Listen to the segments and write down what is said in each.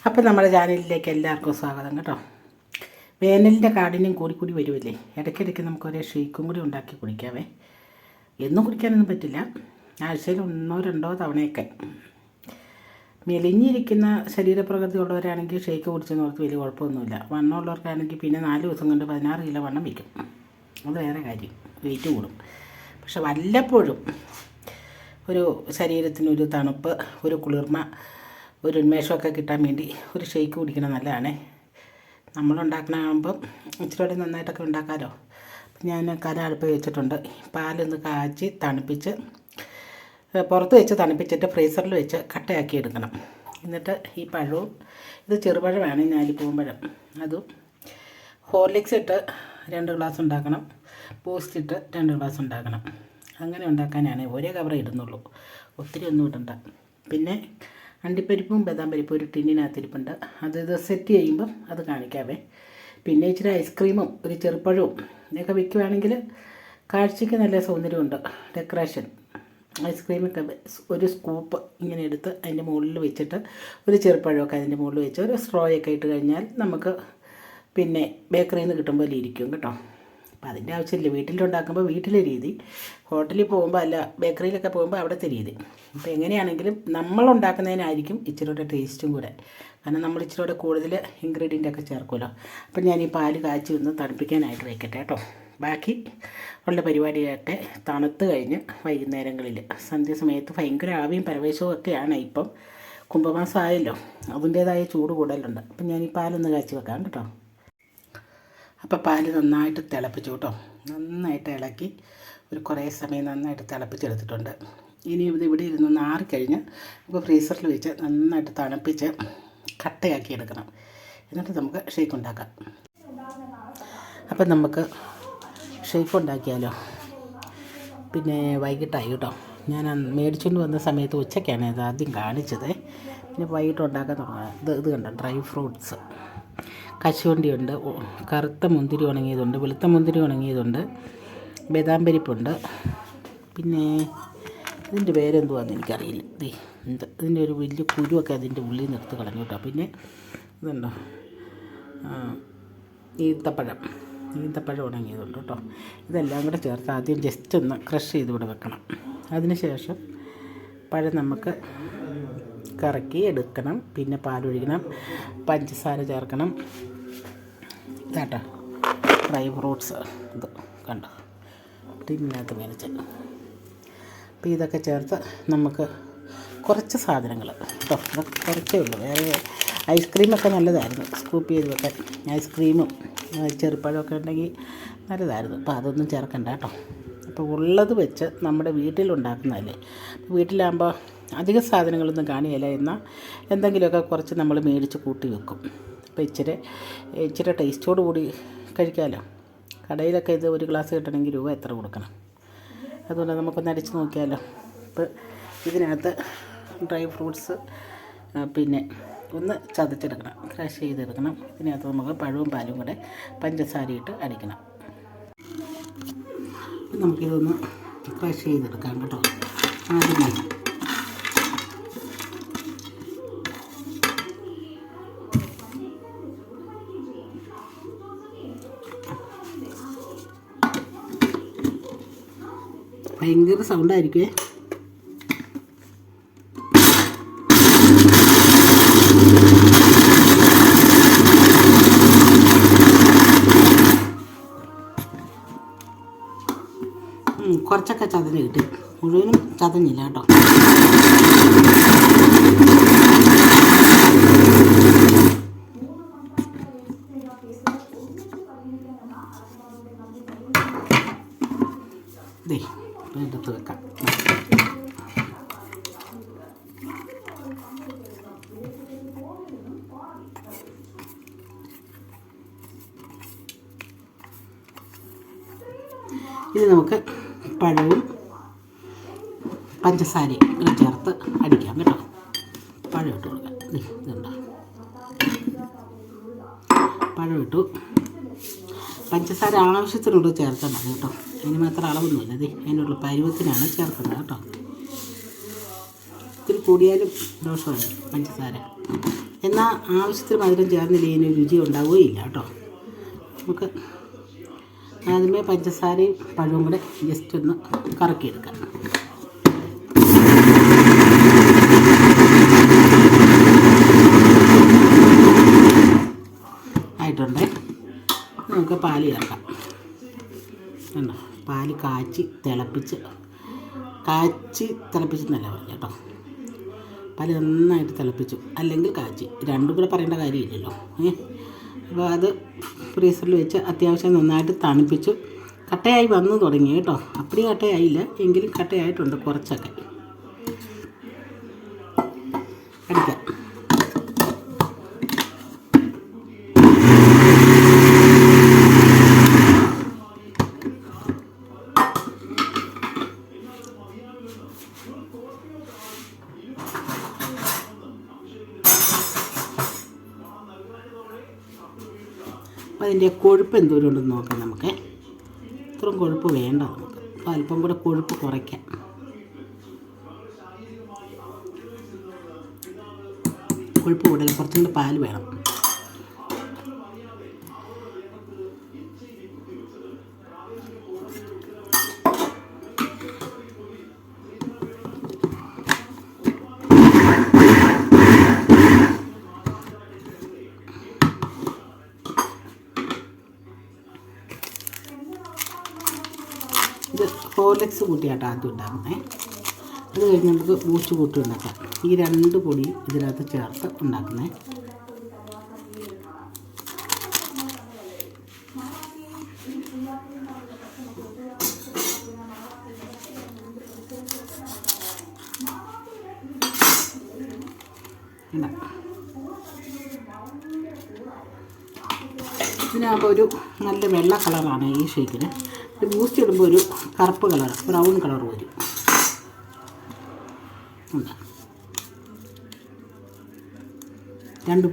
അപ്പോൾ നമ്മുടെ ചാനലിലേക്ക് എല്ലാവർക്കും സ്വാഗതം കേട്ടോ. വേനലിൻ്റെ കാഠിന്യം കൂടി വരുമല്ലേ, ഇടയ്ക്കിടയ്ക്ക് നമുക്ക് ഒരേ ഷേക്കും കൂടി ഉണ്ടാക്കി കുടിക്കാവേ. എന്നും കുടിക്കാനൊന്നും പറ്റില്ല, ആഴ്ചയിൽ 1-2 തവണയൊക്കെ. മെലിഞ്ഞിരിക്കുന്ന ശരീരപ്രകൃതി ഉള്ളവരാണെങ്കിൽ ഷേക്ക് കുടിച്ചെന്ന് ഓർത്ത് വലിയ കുഴപ്പമൊന്നുമില്ല. വണ്ണമുള്ളവർക്കാണെങ്കിൽ പിന്നെ 4 ദിവസം കൊണ്ട് 16 കിലോ വണ്ണം വയ്ക്കും. അത് വേറെ കാര്യം, വെയിറ്റ് കൂടും. പക്ഷെ വല്ലപ്പോഴും ഒരു ശരീരത്തിനൊരു തണുപ്പ്, ഒരു കുളിർമ, ഒരു ഉന്മേഷമൊക്കെ കിട്ടാൻ വേണ്ടി ഒരു ഷേക്ക് കുടിക്കണം നല്ലതാണേ. നമ്മളുണ്ടാക്കണമാകുമ്പം ഇച്ചിരി നന്നായിട്ടൊക്കെ ഉണ്ടാക്കാമല്ലോ. അപ്പം ഞാൻ അടുപ്പ് വെച്ചിട്ടുണ്ട്. പാലൊന്ന് കാച്ചി തണുപ്പിച്ച് പുറത്ത് വെച്ച് തണുപ്പിച്ചിട്ട് ഫ്രീസറിൽ വെച്ച് കട്ടയാക്കി എടുക്കണം. എന്നിട്ട് ഈ പഴവും, ഇത് ചെറുപഴമാണ്, ഞാലിപ്പൂമ്പഴം, അതും ഹോർലിക്സ് ഇട്ട് 2 ഗ്ലാസ് ഉണ്ടാക്കണം, ബൂസ്റ്റ് ഇട്ട് 2 ഗ്ലാസ് ഉണ്ടാക്കണം. അങ്ങനെ ഉണ്ടാക്കാനാണ് ഒരേ കവറേ ഇടുന്നുള്ളൂ, ഒത്തിരി ഒന്നും ഇടണ്ട. പിന്നെ അണ്ടിപ്പരിപ്പും ബദാം പരിപ്പും ഒരു ടിന്നിനകത്തിരിപ്പുണ്ട്, ഇത് സെറ്റ് ചെയ്യുമ്പം അത് കാണിക്കാവേ. പിന്നെ ഇച്ചിരി ഐസ്ക്രീമും ഒരു ചെറുപ്പഴവും ഇതൊക്കെ വയ്ക്കുവാണെങ്കിൽ കാഴ്ചയ്ക്ക് നല്ല സൗന്ദര്യമുണ്ട്. ഡെക്കറേഷൻ ഐസ്ക്രീമൊക്കെ ഒരു സ്കൂപ്പ് ഇങ്ങനെ എടുത്ത് അതിൻ്റെ മുകളിൽ വെച്ചിട്ട് ഒരു ചെറുപ്പഴമൊക്കെ അതിൻ്റെ മുകളിൽ വെച്ച് ഒരു സ്ട്രോയൊക്കെ ഇട്ട് കഴിഞ്ഞാൽ നമുക്ക് പിന്നെ ബേക്കറിയിൽ നിന്ന് കിട്ടുമ്പോൾ ഇരിക്കും കേട്ടോ. അപ്പോൾ അതിൻ്റെ ആവശ്യമില്ല. വീട്ടിലുണ്ടാക്കുമ്പോൾ വീട്ടിലെ രീതി, ഹോട്ടലിൽ പോകുമ്പോൾ അല്ല ബേക്കറിയിലൊക്കെ പോകുമ്പോൾ അവിടുത്തെ രീതി. അപ്പോൾ എങ്ങനെയാണെങ്കിലും നമ്മളുണ്ടാക്കുന്നതിനായിരിക്കും ഇച്ചിരിയുടെ ടേസ്റ്റും കൂടെ, കാരണം നമ്മൾ ഇച്ചിരിയുടെ കൂടുതൽ ഇൻഗ്രീഡിയൻ്റ് ഒക്കെ ചേർക്കുമല്ലോ. അപ്പം ഞാൻ ഈ പാല് കാച്ചി ഒന്ന് തണുപ്പിക്കാനായിട്ട് വയ്ക്കട്ടെ കേട്ടോ. ബാക്കി ഉള്ള പരിപാടിയൊക്കെ തണുത്ത് കഴിഞ്ഞ് വൈകുന്നേരങ്ങളിൽ സന്ധ്യാസമയത്ത് ഭയങ്കര ആവിയും പരവേശവും ഒക്കെയാണ്. ഇപ്പം കുംഭമാസമായല്ലോ, അതിൻ്റേതായ ചൂട് കൂടുതലുണ്ട്. അപ്പം ഞാൻ ഈ പാലൊന്ന് കാച്ചി വെക്കാം കേട്ടോ. അപ്പോൾ പാല് നന്നായിട്ട് തിളപ്പിച്ചു കേട്ടോ, നന്നായിട്ട് ഇളക്കി ഒരു കുറേ സമയം നന്നായിട്ട് തിളപ്പിച്ചെടുത്തിട്ടുണ്ട്. ഇനി ഇത് ഇവിടെ ഇരുന്ന് നാറിക്കഴിഞ്ഞ് നമുക്ക് ഫ്രീസറിൽ വെച്ച് നന്നായിട്ട് തണുപ്പിച്ച് കട്ടയാക്കി എടുക്കണം. എന്നിട്ട് നമുക്ക് ഷേക്ക് ഉണ്ടാക്കാം. അപ്പം നമുക്ക് ഷേക്ക് ഉണ്ടാക്കിയാലോ. പിന്നെ വൈകിട്ടായി കേട്ടോ. ഞാൻ മേടിച്ചുകൊണ്ട് വന്ന സമയത്ത് ഉച്ചയ്ക്കാണ് ഇത് ആദ്യം കാണിച്ചത്. പിന്നെ വൈകിട്ട് ഉണ്ടാക്കാൻ തുടങ്ങുക. ഇത് കണ്ടോ, ഡ്രൈ ഫ്രൂട്ട്സ്, കശുവണ്ടിയുണ്ട്, കറുത്ത മുന്തിരി ഉണങ്ങിയതുണ്ട്, വെളുത്ത മുന്തിരി ഉണങ്ങിയതുണ്ട്, ബദാം പരിപ്പുണ്ട്. പിന്നെ ഇതിൻ്റെ പേരെന്തുവാന്ന് എനിക്കറിയില്ല. ഇതിൻ്റെ ഒരു വലിയ കുരുവൊക്കെ അതിൻ്റെ ഉള്ളിൽ നിന്ന് എടുത്ത് കളഞ്ഞു കേട്ടോ. പിന്നെ ഇതുണ്ടോ, ഈന്തപ്പഴം ഉണങ്ങിയതുണ്ട് കേട്ടോ. ഇതെല്ലാം കൂടെ ചേർത്ത് ആദ്യം ജസ്റ്റ് ഒന്ന് ക്രഷ് ചെയ്ത് ഇവിടെ വെക്കണം. അതിനുശേഷം പഴം നമുക്ക് കറക്കി എടുക്കണം. പിന്നെ പാലൊഴിക്കണം, പഞ്ചസാര ചേർക്കണം. ഇതാട്ടോ ഡ്രൈ ഫ്രൂട്ട്സ്, ഇത് കണ്ടോ ടിന്നിനകത്ത് മേടിച്ച്. അപ്പോൾ ഇതൊക്കെ ചേർത്ത് നമുക്ക് കുറച്ച് സാധനങ്ങൾ കേട്ടോ, ഇതൊക്കെ കുറച്ചേ ഉള്ളൂ. വേറെ ഐസ്ക്രീമൊക്കെ നല്ലതായിരുന്നു സ്കൂപ്പ് ചെയ്ത് വെക്കാൻ. ഐസ്ക്രീമും ചെറുപ്പഴമൊക്കെ ഉണ്ടെങ്കിൽ നല്ലതായിരുന്നു. അപ്പോൾ അതൊന്നും ചേർക്കണ്ട കേട്ടോ. അപ്പോൾ ഉള്ളത് വെച്ച് നമ്മുടെ വീട്ടിലുണ്ടാക്കുന്നതല്ലേ. വീട്ടിലാകുമ്പോൾ അധിക സാധനങ്ങളൊന്നും കാണിയല്ല, എന്നാൽ എന്തെങ്കിലുമൊക്കെ കുറച്ച് നമ്മൾ മേടിച്ച് കൂട്ടി വെക്കും. അപ്പോൾ ഇച്ചിരി ടേസ്റ്റോട് കൂടി കഴിക്കാമല്ലോ. കടയിലൊക്കെ ഇത് 1 ഗ്ലാസ് കിട്ടണമെങ്കിൽ രൂപ എത്ര കൊടുക്കണം. അതുകൊണ്ട് നമുക്കൊന്ന് അടിച്ച് നോക്കിയാലോ. ഇപ്പോൾ ഇതിനകത്ത് ഡ്രൈ ഫ്രൂട്ട്സ് പിന്നെ ഒന്ന് ചതച്ചെടുക്കണം, ക്രഷ് ചെയ്തെടുക്കണം. ഇതിനകത്ത് നമുക്ക് പഴവും പാലും കൂടെ പഞ്ചസാരയിട്ട് അടിക്കണം. നമുക്കിതൊന്ന് ക്രഷ് ചെയ്തെടുക്കാം കേട്ടോ. ആദ്യമേ ഭയങ്കര സൗണ്ടായിരിക്കുമേ. കുറച്ചൊക്കെ ചതഞ്ഞ് കിട്ടി, മുഴുവനും ചതഞ്ഞില്ല കേട്ടോ. എടുത്ത് വെക്കാം. ഇത് നമുക്ക് പഴവും പഞ്ചസാരയും ചേർത്ത് അടിക്കാം കേട്ടോ. പഴം ഇട്ട് കൊടുക്കാം. ഇതുണ്ടോ, പഴം ഇട്ടു. പഞ്ചസാര ആവശ്യത്തിനുള്ള ചേർത്താൽ മതി കേട്ടോ. അതിന് മാത്രം അളവൊന്നുമില്ല. അതിനുള്ള പരുവത്തിനാണ് ചേർക്കുന്നത് കേട്ടോ. ഇത്തിരി കൂടിയാലും ദോഷമാണ് പഞ്ചസാര. എന്നാൽ ആവശ്യത്തിന് മധുരം ചേർന്നില്ല ഇതിന് രുചി ഉണ്ടാവുകയില്ല കേട്ടോ. നമുക്ക് ആദ്യമേ പഞ്ചസാരയും പഴവും കൂടെ ജസ്റ്റ് ഒന്ന് കറക്കിയെടുക്കാം. ആയിട്ടുണ്ട്. നമുക്ക് പാല് ചേർക്കാം. കണ്ടോ, പാല് കാച്ചി തിളപ്പിച്ചെന്നല്ല പറഞ്ഞു കേട്ടോ. പാല് നന്നായിട്ട് തിളപ്പിച്ചു, അല്ലെങ്കിൽ കാച്ചി, രണ്ടും കൂടെ പറയേണ്ട കാര്യമില്ലല്ലോ. അപ്പോൾ അത് ഫ്രീസറിൽ വെച്ച് അത്യാവശ്യം നന്നായിട്ട് തണുപ്പിച്ചു. കട്ടയായി വന്നു തുടങ്ങി കേട്ടോ. അപ്പടി കട്ടയായില്ല, എങ്കിലും കട്ടയായിട്ടുണ്ട് കുറച്ചൊക്കെ. അടിക്കാം. അപ്പോൾ അതിൻ്റെ കൊഴുപ്പ് എന്തോരം ഉണ്ടെന്ന് നോക്കാം നമുക്ക്. ഇത്രയും കൊഴുപ്പ് വേണ്ട നമുക്ക്. അപ്പോൾ അല്പം കൂടെ കൊഴുപ്പ് കുറയ്ക്കാം. കൊഴുപ്പ് കൂടുതൽ, കുറച്ചും കൂടെ പാല് വേണം. ഇത് ഹോർലിക്സ് കൂട്ടിയാട്ടോ ആദ്യം ഉണ്ടാക്കുന്നത്. അത് കഴിഞ്ഞ് നമുക്ക് ബൂസ്റ്റ് കൂട്ടി ഉണ്ടാക്കാം. ഈ രണ്ട് പൊടിയും ഇതിനകത്ത് ചേർത്ത് ഉണ്ടാക്കുന്നത്. ഇതിനാകുമ്പോൾ ഒരു നല്ല വെള്ള കളറാണ് ഈ ഷേക്കിന്. ഇത് ബൂസ്റ്റ് ഇടുമ്പോൾ ഒരു കറുപ്പ് കളർ, ബ്രൗൺ കളർ വരും. രണ്ട്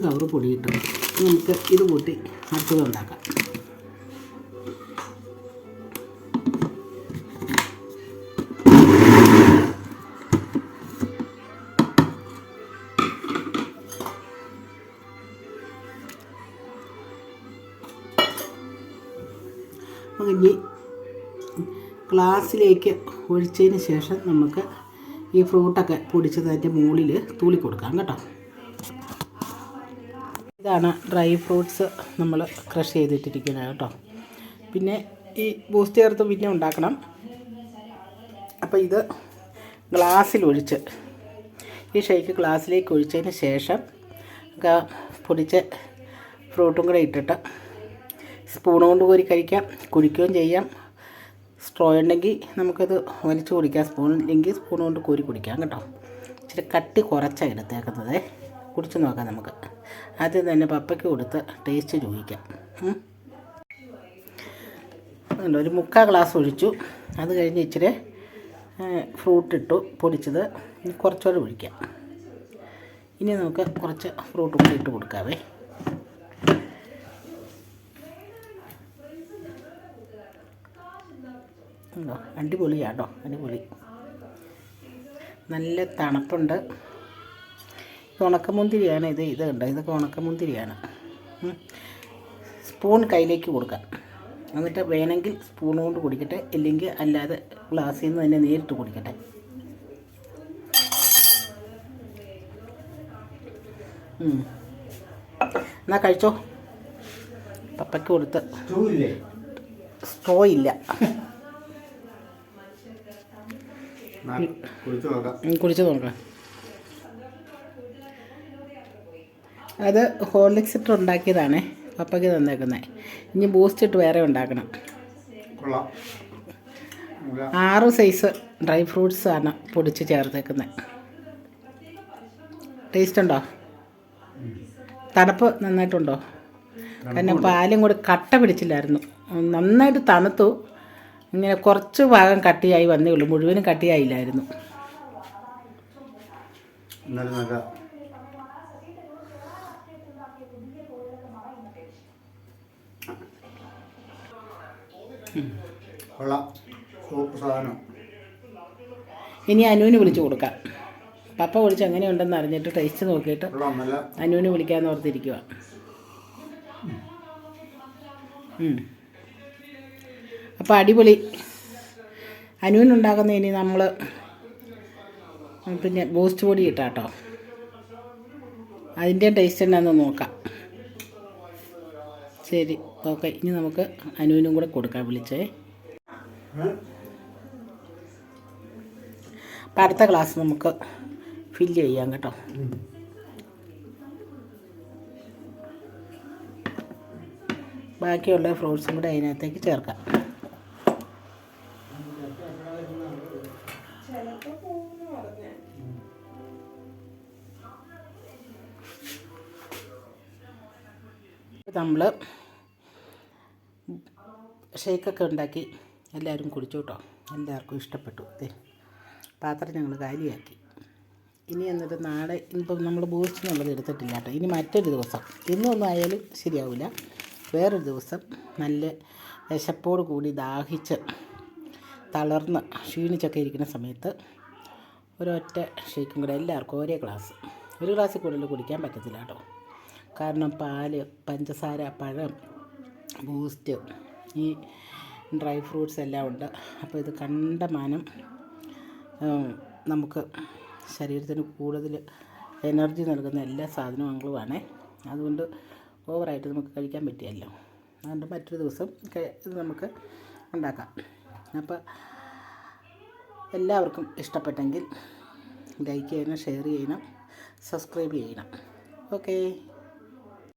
കവർ പൊടി കിട്ടും. നമുക്ക് ഇത് കൂട്ടി അടുത്തത് ഉണ്ടാക്കാം. ഇനി ഗ്ലാസ്സിലേക്ക് ഒഴിച്ചതിന് ശേഷം നമുക്ക് ഈ ഫ്രൂട്ടൊക്കെ പൊടിച്ചത് അതിൻ്റെ മുകളിൽ തൂളി കൊടുക്കാം കേട്ടോ. ഇതാണ് ഡ്രൈ ഫ്രൂട്ട്സ് നമ്മൾ ക്രഷ് ചെയ്തിട്ടിരിക്കുന്നത് കേട്ടോ. പിന്നെ ഈ ബൂസ്റ്റ് ചേർത്ത് പിന്നെ ഉണ്ടാക്കണം. അപ്പോൾ ഇത് ഗ്ലാസ്സിലൊഴിച്ച്, ഈ ഷേക്ക് ഗ്ലാസ്സിലേക്ക് ഒഴിച്ചതിന് ശേഷം പൊടിച്ച ഫ്രൂട്ടും കൂടെ ഇട്ടിട്ട് സ്പൂൺ കൊണ്ട് കോരി കഴിക്കാം, കുടിക്കുകയും ചെയ്യാം. സ്ട്രോ ഉണ്ടെങ്കിൽ നമുക്കത് വലിച്ചു കുടിക്കാം, സ്പൂൺ ഇല്ലെങ്കിൽ സ്പൂൺ കൊണ്ട് കോരി കുടിക്കാം കേട്ടോ. ഇച്ചിരി കട്ടി കുറച്ചാണ് എടുത്തേക്കുന്നത്. കുടിച്ച് നോക്കാം നമുക്ക്. ആദ്യം തന്നെ പപ്പയ്ക്ക് കൊടുത്ത് ടേസ്റ്റ് ചോദിക്കാം. ഒരു 3/4 ഗ്ലാസ് ഒഴിച്ചു. അത് കഴിഞ്ഞ് ഇച്ചിരി ഫ്രൂട്ട് ഇട്ടു പൊടിച്ചത്. കുറച്ചുകൂടെ ഒഴിക്കാം. ഇനി നമുക്ക് കുറച്ച് ഫ്രൂട്ടും കൂടി ഇട്ട് കൊടുക്കാവേ. അടിപൊളിയാട്ടോ, അടിപൊളി. നല്ല തണുപ്പുണ്ട്. ഉണക്കമുന്തിരിയാണ് ഇത്. കണ്ടോ, ഇതൊക്കെ ഉണക്കമുന്തിരിയാണ്. സ്പൂൺ കയ്യിലേക്ക് കൊടുക്കാം. എന്നിട്ട് വേണമെങ്കിൽ സ്പൂൺ കൊണ്ട് കുടിക്കട്ടെ, ഇല്ലെങ്കിൽ അല്ലാതെ ഗ്ലാസ്സിൽ നിന്ന് തന്നെ നേരിട്ട് കുടിക്കട്ടെ. എന്നാ കഴിച്ചോ. പപ്പയ്ക്ക് കൊടുത്ത്. സ്ട്രോ ഇല്ല. കുടിച്ച് നോക്കാം. അത് ഹോർലിക്സ് ഇട്ട് ഉണ്ടാക്കിയതാണ് പപ്പയ്ക്ക് തന്നേക്കുന്നത്. ഇനി ബൂസ്റ്റ് ഇട്ട് വേറെ ഉണ്ടാക്കണം. 6 സൈസ് ഡ്രൈ ഫ്രൂട്ട്സ് ആണ് പൊടിച്ച് ചേർത്തേക്കുന്നത്. ടേസ്റ്റ് ഉണ്ടോ? തണുപ്പ് നന്നായിട്ടുണ്ടോ? കാരണം പാലും കൂടെ കട്ട പിടിച്ചില്ലായിരുന്നു. നന്നായിട്ട് തണുത്തു. ഇങ്ങനെ കുറച്ച് ഭാഗം കട്ടിയായി വന്നേ ഉള്ളൂ, മുഴുവനും കട്ടിയായില്ലായിരുന്നു. ഇനി അനുവിന് വിളിച്ചു കൊടുക്കാം. പപ്പ വിളിച്ച് എങ്ങനെയുണ്ടെന്ന് അറിഞ്ഞിട്ട് ടേസ്റ്റ് നോക്കിയിട്ട് അനുവിന് വിളിക്കാമെന്ന് ഓർത്തിരിക്കുക. അപ്പോൾ അടിപൊളി അനുവിനുണ്ടാക്കുന്ന ഇനി നമ്മൾ പിന്നെ ബൂസ്റ്റ് പൊടി ഇട്ടാട്ടോ, അതിൻ്റെ ടേസ്റ്റ് എന്നാന്ന് നോക്കാം. ശരി, ഓക്കെ. ഇനി നമുക്ക് അനുവിനും കൂടെ കൊടുക്കാം വിളിച്ചേ. അപ്പം അടുത്ത ഗ്ലാസ് നമുക്ക് ഫില്ല് ചെയ്യാം കേട്ടോ. ബാക്കിയുള്ള ഫ്രൂട്ട്സും കൂടെ അതിനകത്തേക്ക് ചേർക്കാം. നമ്മൾ ഷേക്കൊക്കെ ഉണ്ടാക്കി എല്ലാവരും കുടിച്ചു കേട്ടോ. എല്ലാവർക്കും ഇഷ്ടപ്പെട്ടു. പാത്രം ഞങ്ങൾ കാലിയാക്കി. ഇനി എന്നിട്ട് നാളെ ഇപ്പം നമ്മൾ ബൂസ്റ്റ് എന്നുള്ളത് എടുത്തിട്ടില്ല കേട്ടോ. ഇനി മറ്റൊരു ദിവസം, ഇന്നൊന്നും ആയാലും ശരിയാവില്ല, വേറൊരു ദിവസം നല്ല വിശപ്പോട് കൂടി ദാഹിച്ച് തളർന്ന് ക്ഷീണിച്ചൊക്കെ ഇരിക്കുന്ന സമയത്ത് ഒരൊറ്റ ഷേക്കും കൂടെ എല്ലാവർക്കും ഒരേ ഗ്ലാസ്, ഒരു ഗ്ലാസ്സിൽ കൂടുതൽ കുടിക്കാൻ പറ്റത്തില്ല കേട്ടോ. കാരണം പാല്, പഞ്ചസാര, പഴം, ബൂസ്റ്റ്, ഈ ഡ്രൈ ഫ്രൂട്ട്സ് എല്ലാം ഉണ്ട്. അപ്പോൾ ഇത് കണ്ടമാനം നമുക്ക് ശരീരത്തിന് കൂടുതൽ എനർജി നൽകുന്ന എല്ലാ സാധനങ്ങളുമാണ്. അതുകൊണ്ട് ഓവറായിട്ട് നമുക്ക് കഴിക്കാൻ പറ്റിയല്ലോ. അതുകൊണ്ട് മറ്റൊരു ദിവസം ഇത് നമുക്ക് ഉണ്ടാക്കാം. അപ്പോൾ എല്ലാവർക്കും ഇഷ്ടപ്പെട്ടെങ്കിൽ ലൈക്ക് ചെയ്യണം, ഷെയർ ചെയ്യണം, സബ്സ്ക്രൈബ് ചെയ്യണം. ഓക്കേ.